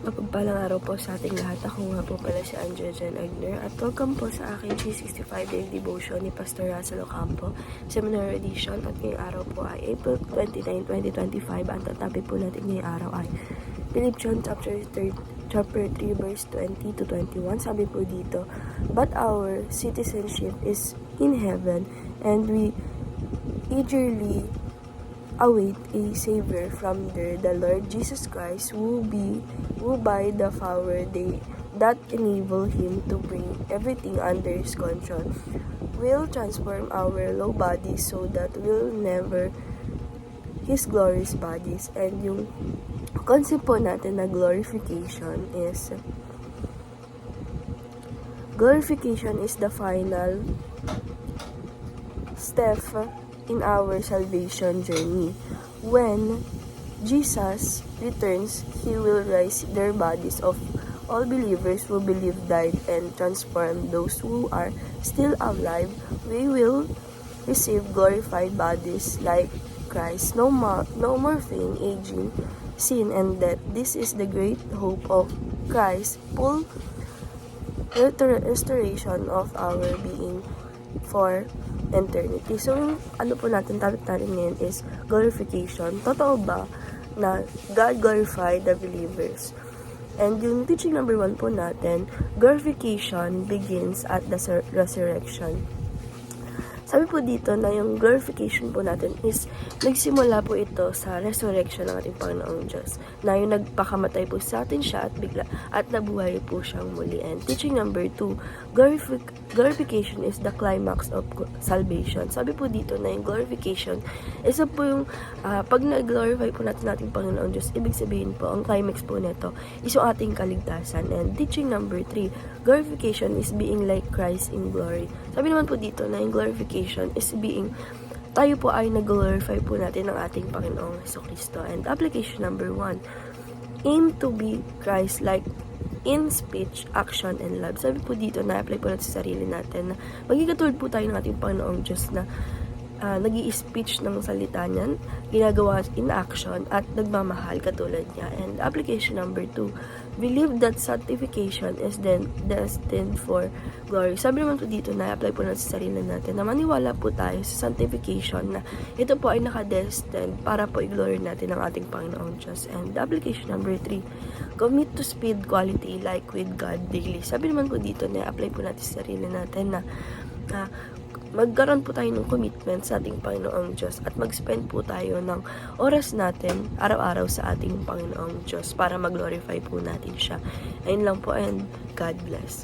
Mapagpalang araw po sa ating lahat. Ako nga po pala si Andrea Jen Agner at welcome po sa aking 365 Daily Devotion ni Pastor Russell Ocampo, Seminar Edition. At ngayong araw po ay April 29, 2025. Ang topic po natin ngayong araw ay Philippians chapter 3 verse 20 to 21. Sabi po dito, "But our citizenship is in heaven, and we eagerly await a Savior from there, the Lord Jesus Christ, who by the power that enable Him to bring everything under His control, will transform our low bodies so that we'll never His glorious bodies." And yung concept po natin na glorification is the final step in our salvation journey. When Jesus returns, He will raise their bodies of all believers who believe died and transform those who are still alive. We will receive glorified bodies like Christ. No more pain, aging, sin, and death. This is the great hope of Christ's full restoration of our being for eternity. So, yung topic natin ngayon is glorification. Totoo ba na God glorified the believers? And yung teaching number 1 po natin, glorification begins at the resurrection. Sabi po dito na yung glorification po natin is nagsimula po ito sa resurrection ng ating Panginoong Diyos, na yung nagpakamatay po sa atin siya at nabuhay po siyang muli. And teaching number 2, glorification is the climax of salvation. Sabi po dito na yung glorification, isa po yung pag nag-glorify po natin ating Panginoong Diyos, ibig sabihin po, ang climax po nito is yung ating kaligtasan. And teaching number 3, glorification is being like Christ in glory. Sabi naman po dito na yung glorification is tayo po ay nag-glorify po natin ng ating Panginoong Jesucristo. And application number 1, aim to be Christ-like in speech, action, and love. Sabi po dito, na-apply po natin sa sarili natin na maging katulad po tayo ng ating Panginoong Diyos na nag-i-speech ng salita niyan, ginagawa in action, at nagmamahal katulad niya. And application number 2, believe that sanctification is then destined for glory. Sabi naman po dito, na-apply po natin sa sarili natin na maniwala po tayo sa sanctification na ito po ay nakadestined para po i-glory natin ang ating Panginoong Diyos. And application number 3, commit to speed quality like with God daily. Sabi naman po dito, na-apply po natin sa sarili natin na magkaroon po tayo ng commitment sa ating Panginoong Diyos at mag-spend po tayo ng oras natin araw-araw sa ating Panginoong Diyos para mag-glorify po natin siya. Ayun lang po, and God bless.